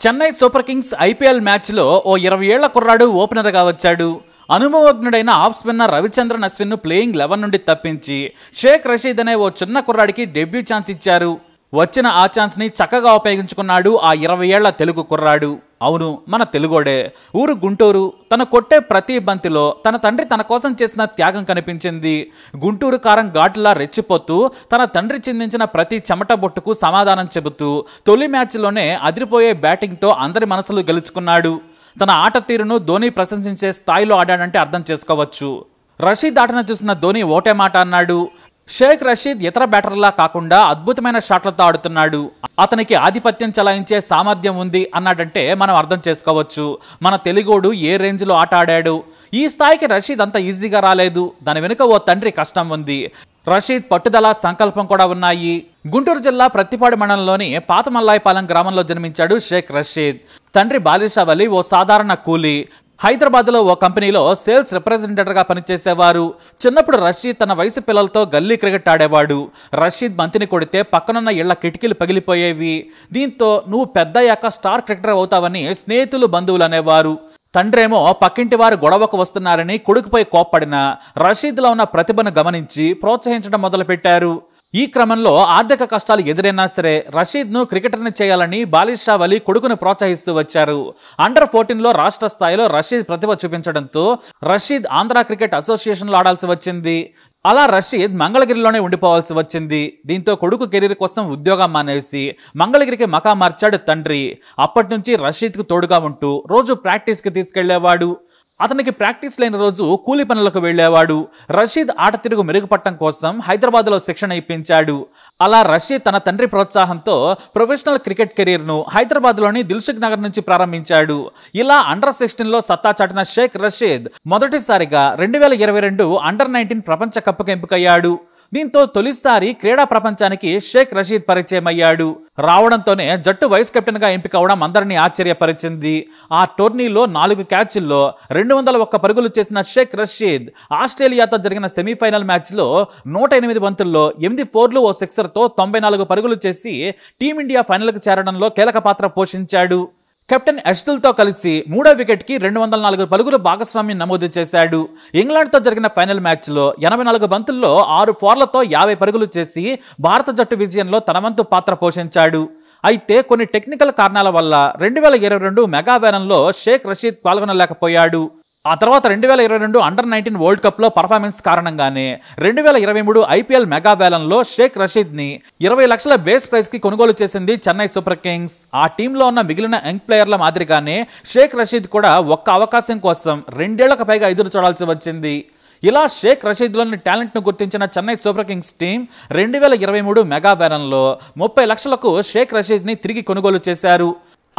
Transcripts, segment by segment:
Chennai super Kings IPL మ్యాచ్లో ఓ 20 ఏళ్ల కుర్రాడు ఓపెనర్గా వచ్చాడు. అనుభవజ్ఞుడైన ఆఫ్ స్పిన్నర్ రవిచంద్రన్ అశ్విన్ను ప్లేయింగ్ 11 నుండి తప్పించి షేక్ రషీద్ అనే ఓ చిన్న కుర్రాడికి డెబ్యూ ఛాన్స్ ఇచ్చారు. వచ్చిన ఆ ఛాన్స్ని చక్కగా ఉపయోగించుకున్నాడు ఆ 20 ఏళ్ల తెలుగు కుర్రాడు. అవును, మన తెలుగోడే. ఊరు గుంటూరు. తను కొట్టే ప్రతి బంతిలో తన తండ్రి తన కోసం చేసిన త్యాగం కనిపించింది. గుంటూరు కారం ఘాటులా రెచ్చిపోతూ తన తండ్రి చిందించిన ప్రతి చెమట బొట్టుకు సమాధానం చెబుతూ తొలి మ్యాచ్లోనే అదిరిపోయే బ్యాటింగ్తో అందరి మనసులు గెలుచుకున్నాడు. తన ఆట తీరును ధోని ప్రశంసించే స్థాయిలో ఆడాడంటే అర్థం చేసుకోవచ్చు. రషీద్ ఆటను చూసిన ధోని ఓటే మాట అన్నాడు. షేక్ రషీద్ ఇతర బ్యాటర్లా కాకుండా అద్భుతమైన షాట్లతో ఆడుతున్నాడు. అతనికి ఆధిపత్యం చలాయించే సామర్థ్యం ఉంది అన్నాడంటే మనం అర్థం చేసుకోవచ్చు మన తెలుగోడు ఏ రేంజ్లో ఆట ఆడాడు. ఈ స్థాయికి రషీద్ అంత ఈజీగా రాలేదు. దాని వెనుక ఓ తండ్రి కష్టం ఉంది. రషీద్ పట్టుదల, సంకల్పం కూడా ఉన్నాయి. గుంటూరు జిల్లా ప్రత్తిపాడు మండలంలోని పాత మల్లాయపాలెం గ్రామంలో జన్మించాడు షేక్ రషీద్. తండ్రి బాలిషా వలి ఓ సాధారణ కూలీ. హైదరాబాద్లో ఓ కంపెనీలో సేల్స్ రిప్రజెంటేటివ్గా పనిచేసేవారు. చిన్నప్పుడు రషీద్ తన వయసు పిల్లలతో గల్లీ క్రికెట్ ఆడేవాడు. రషీద్ బంతిని కొడితే పక్కనున్న ఇళ్ల కిటికీలు పగిలిపోయేవి. దీంతో నువ్వు పెద్దయ్యాక స్టార్ క్రికెటర్ అవుతావని స్నేహితులు, బంధువులు అనేవారు. తండ్రేమో పక్కింటి వారు గొడవకు వస్తున్నారని కొడుకుపై కోప్పడిన రషీద్లో ఉన్న ప్రతిభను గమనించి ప్రోత్సహించడం మొదలుపెట్టారు. ఈ క్రమంలో ఆర్థిక కష్టాలు ఎదురైనా సరే రషీద్ను క్రికెటర్ని చేయాలని బాలిషా వలి కొడుకును ప్రోత్సహిస్తూ వచ్చారు. అండర్ 14లో రాష్ట్ర స్థాయిలో రషీద్ ప్రతిభ చూపించడంతో రషీద్ ఆంధ్ర క్రికెట్ అసోసియేషన్లో ఆడాల్సి వచ్చింది. అలా రషీద్ మంగళగిరిలోనే ఉండిపోవాల్సి వచ్చింది. దీంతో కొడుకు కెరీర్ కోసం ఉద్యోగం మానేసి మంగళగిరికి మకా మార్చాడు తండ్రి. అప్పటి నుంచి రషీద్కు తోడుగా ఉంటూ రోజు ప్రాక్టీస్కి తీసుకెళ్లేవాడు. అతనికి ప్రాక్టీస్ లేని రోజు కూలి పనులకు వెళ్లేవాడు. రషీద్ ఆట తిరుగు మెరుగుపడటం కోసం హైదరాబాద్లో శిక్షణ ఇప్పించాడు. అలా రషీద్ తన తండ్రి ప్రోత్సాహంతో ప్రొఫెషనల్ క్రికెట్ కెరీర్ను హైదరాబాద్లోని దిల్సుఖ్ నగర్ నుంచి ప్రారంభించాడు. ఇలా అండర్ 16లో సత్తా చాటిన షేక్ రషీద్ మొదటిసారిగా 2022 అండర్ 19 ప్రపంచ కప్కు ఎంపికయ్యాడు. దీంతో తొలిసారి క్రీడా ప్రపంచానికి షేక్ రషీద్ పరిచయం అయ్యాడు. రావడంతోనే జట్టు వైస్ కెప్టెన్గా ఎంపికవడం అందరినీ ఆశ్చర్యపరిచింది. ఆ టోర్నీలో 4 క్యాచ్ల్లో 201 పరుగులు చేసిన షేక్ రషీద్ ఆస్ట్రేలియాతో జరిగిన సెమీఫైనల్ మ్యాచ్లో 108 బంతుల్లో 8 ఫోర్లు ఓ సిక్సర్తో 94 పరుగులు చేసి టీమిండియా ఫైనల్కు చేరడంలో కీలక పాత్ర పోషించాడు. కెప్టెన్ అష్తుల్తో కలిసి 3వ వికెట్కి 204 పరుగులు భాగస్వామ్యం నమోదు చేశాడు. ఇంగ్లాండ్తో జరిగిన ఫైనల్ మ్యాచ్లో 84 బంతుల్లో 6 ఫోర్లతో 50 పరుగులు చేసి భారత జట్టు విజయంలో తన వంతు పాత్ర పోషించాడు. అయితే కొన్ని టెక్నికల్ కారణాల వల్ల 2022 మెగా వేలంలో షేక్ రషీద్ పాల్గొనలేకపోయాడు. ఆ తర్వాత 2022 అండర్ 19 వరల్డ్ కప్లో పర్ఫార్మెన్స్ కారణంగానే 2023 ఐపీఎల్ మెగా వేలంలో షేక్ రషీద్ని 20 లక్షల బేస్ ప్రైస్కి కొనుగోలు చేసింది చెన్నై సూపర్ కింగ్స్. ఆ టీంలో ఉన్న మిగిలిన యంగ్ ప్లేయర్ల మాదిరిగానే షేక్ రషీద్ కూడా ఒక్క అవకాశం కోసం 2 ఏళ్లకు పైగా ఎదురు చూడాల్సి వచ్చింది. ఇలా షేక్ రషీద్లోని టాలెంట్ను గుర్తించిన Chennai super Kings team 2023 mega వేలంలో 30 లక్షలకు షేక్ రషీద్ని తిరిగి కొనుగోలు చేశారు.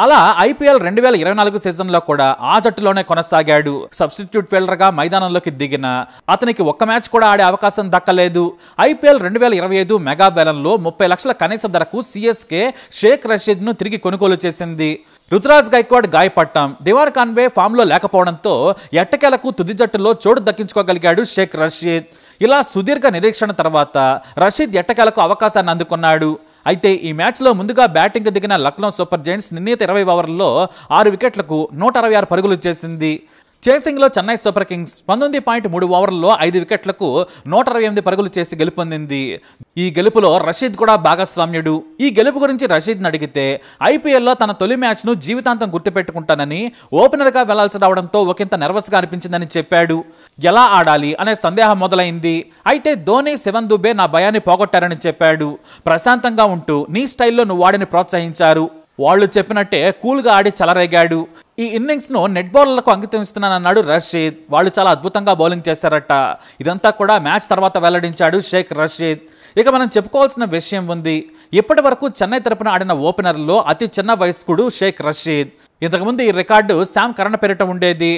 అలా ఐపీఎల్ 2024 సీజన్లో కూడా ఆ జట్టులోనే కొనసాగాడు. సబ్స్టిట్యూట్ ఫీల్డర్గా మైదానంలోకి దిగిన అతనికి ఒక్క మ్యాచ్ కూడా ఆడే అవకాశం దక్కలేదు. ఐపీఎల్ 2025 మెగా వేలంలో 30 లక్షల కనీస ధరకు సిఎస్కే షేక్ రషీద్ను తిరిగి కొనుగోలు చేసింది. రుతురాజ్ గైక్వాడ్ గాయపడటం, డివార్ కాన్వే ఫామ్లో లేకపోవడంతో ఎట్టకేలకు తుది జట్టులో చోటు దక్కించుకోగలిగాడు షేక్ రషీద్. ఇలా సుదీర్ఘ నిరీక్షణ తర్వాత రషీద్ ఎట్టకేలకు అవకాశాన్ని అందుకున్నాడు. అయితే ఈ మ్యాచ్లో ముందుగా బ్యాటింగ్ దిగిన లక్నో సూపర్ జైంట్స్ నిర్ణీత 20 ఓవర్లలో 6 వికెట్లకు 166 పరుగులు చేసింది. చేసింగ్లో చెన్నై సూపర్ కింగ్స్ 19.3 ఓవర్లలో 5 వికెట్లకు 168 పరుగులు చేసి గెలుపొందింది. ఈ గెలుపులో రషీద్ కూడా భాగస్వామ్యుడు. ఈ గెలుపు గురించి రషీద్ని అడిగితే ఐపీఎల్లో తన తొలి మ్యాచ్ను జీవితాంతం గుర్తుపెట్టుకుంటానని, ఓపెనర్గా వెళ్లాల్సి రావడంతో ఒకంత నెర్వస్గా అనిపించిందని చెప్పాడు. ఎలా ఆడాలి అనే సందేహం మొదలైంది. అయితే ధోని, శివన్ దుబే నా భయాన్ని పోగొట్టారని చెప్పాడు. ప్రశాంతంగా ఉంటూ నీ స్టైల్లో నువ్వు వాడిని ప్రోత్సహించారు. వాళ్ళు చెప్పినట్టే కూల్గా ఆడి చెలరేగాడు. ఈ ఇన్నింగ్స్ను నెట్ బౌలర్లకు అంకితం ఇస్తున్నానన్నాడు రషీద్. వాళ్ళు చాలా అద్భుతంగా బౌలింగ్ చేశారట. ఇదంతా కూడా మ్యాచ్ తర్వాత వెల్లడించాడు షేక్ రషీద్. ఇక మనం చెప్పుకోవాల్సిన విషయం ఉంది. ఇప్పటి వరకు చెన్నై తరపున ఆడిన ఓపెనర్లో అతి చిన్న వయస్కుడు షేక్ రషీద్. ఇంతకుముందు ఈ రికార్డు శామ్ కరణ పేరిట ఉండేది.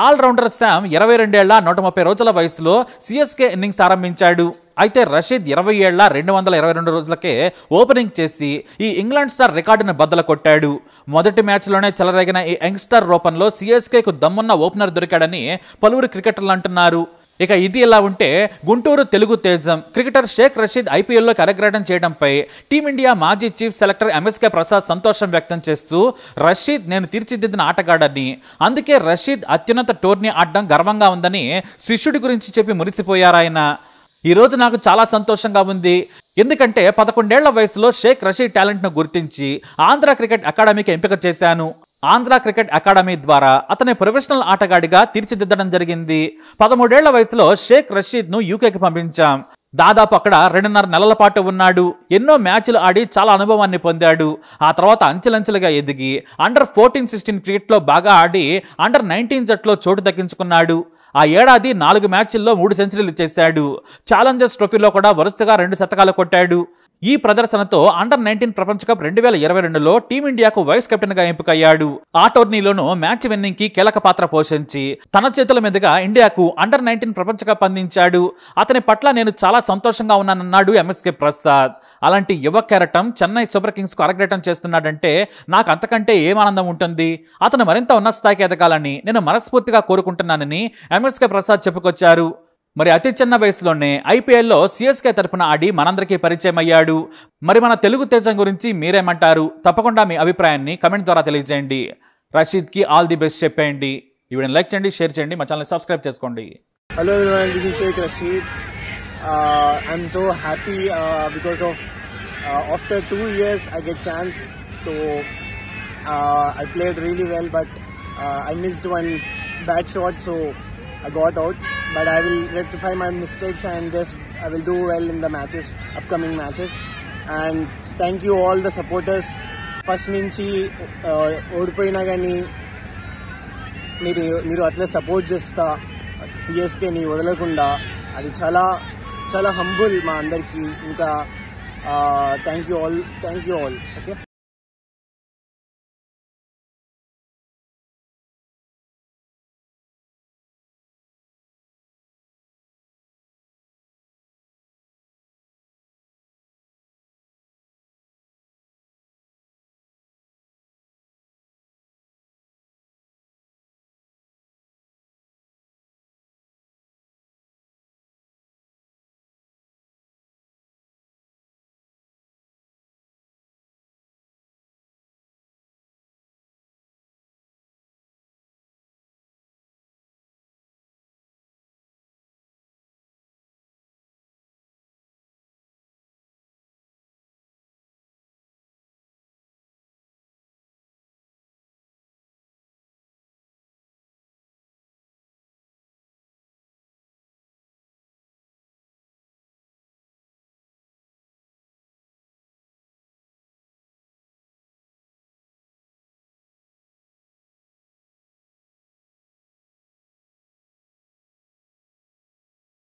ఆల్రౌండర్ శామ్ 22 ఏళ్ల 130 రోజుల వయసులో సిఎస్కే ఇన్నింగ్స్ ఆరంభించాడు. అయితే రషీద్ 20 ఏళ్ల 222 రోజులకే ఓపెనింగ్ చేసి ఈ ఇంగ్లాండ్ స్టార్ రికార్డును బద్దలు కొట్టాడు. మొదటి మ్యాచ్లోనే చెలరేగిన ఈ యంగ్స్టర్ రూపంలో సిఎస్కేకు దమ్మున్న ఓపెనర్ దొరికాడని పలువురు క్రికెటర్లు అంటున్నారు. ఇక ఇది ఇలా ఉంటే గుంటూరు తెలుగు తేజం క్రికెటర్ షేక్ రషీద్ ఐపీఎల్లోకి అరగ్రహణం చేయడంపై టీమిండియా మాజీ చీఫ్ సెలెక్టర్ ఎంఎస్కే ప్రసాద్ సంతోషం వ్యక్తం చేస్తూ రషీద్ నేను తీర్చిదిద్దిన ఆటగాడని, అందుకే రషీద్ అత్యున్నత టోర్నీ ఆడడం గర్వంగా ఉందని శిష్యుడి గురించి చెప్పి మురిసిపోయారాయన. ఈ రోజు నాకు చాలా సంతోషంగా ఉంది, ఎందుకంటే 11 ఏళ్ల వయసులో షేక్ రషీద్ టాలెంట్ను గుర్తించి ఆంధ్ర క్రికెట్ అకాడమీకి ఎంపిక చేశాను. ఆంధ్ర క్రికెట్ అకాడమీ ద్వారా అతని ప్రొఫెషనల్ ఆటగాడిగా తీర్చిదిద్దడం జరిగింది. 13 ఏళ్ల వయసులో షేక్ రషీద్ను యూకేకి పంపించాం. దాదాపు అక్కడ 2.5 నెలల పాటు ఉన్నాడు. ఎన్నో మ్యాచ్లు ఆడి చాలా అనుభవాన్ని పొందాడు. ఆ తర్వాత అంచెలంచెలుగా ఎదిగి అండర్ 14-16 క్రికెట్లో బాగా ఆడి అండర్ 19 జట్లో చోటు దక్కించుకున్నాడు. ఆ ఏడాది 4 మ్యాచ్ల్లో 3 సెంచరీలు చేశాడు. ఛాలెంజర్స్ ట్రోఫీలో కూడా వరుసగా 2 శతకాలు కొట్టాడు. ఈ ప్రదర్శనతో అండర్ 19 ప్రపంచ కప్ 2022లో టీమిండియాకు వైస్ కెప్టెన్ గా ఎంపికయ్యాడు. ఆ టోర్నీలోనూ మ్యాచ్ విన్నింగ్ కి కీలక పాత్ర పోషించి తన చేతుల మీదుగా ఇండియాకు అండర్ 19 ప్రపంచ కప్ అందించాడు. అతని పట్ల నేను చాలా సంతోషంగా ఉన్నానన్నాడు ఎంఎస్కే ప్రసాద్. అలాంటి యువ కెరటం చెన్నై సూపర్ కింగ్స్ కు అరగ్రహణం చేస్తున్నాడంటే నాకు అంతకంటే ఏం ఆనందం ఉంటుంది. అతను మరింత ఉన్నత స్థాయికి ఎదగాలని నేను మనస్ఫూర్తిగా కోరుకుంటున్నానని ఎంఎస్కే ప్రసాద్ చెప్పుకొచ్చారు. మరి అతి చిన్న వయసులోనే ఐపీఎల్లో సిఎస్కే తరపున ఆడి మనందరికీ పరిచయం అయ్యాడు. మరి మన తెలుగు తేజం గురించి మీరేమంటారు? తప్పకుండా మీ అభిప్రాయాన్ని కమెంట్ ద్వారా తెలియజేయండి. రషీద్ కి ఆల్ ది బెస్ట్ చెప్పేయండి. ఈ వీడియోని లైక్ చేయండి, షేర్ చేయండి, మా ఛానల్ సబ్స్క్రైబ్ చేసుకోండి. Hello everyone, this is Sheikh Rashid. I'm so happy because of after 2 years I get chance to I played really well, but I missed one bad shot, so I got out. But I will rectify my mistakes and just I will do well in the matches, upcoming matches. And thank you all the supporters. First నుంచి ఓడిపోయినా కానీ మీరు అట్లా support చేస్తా సిఎస్కేని వదలకుండా, అది చాలా చాలా హంబుల్ మా అందరికీ. ఇంకా థ్యాంక్ యూ ఆల్. ఓకే.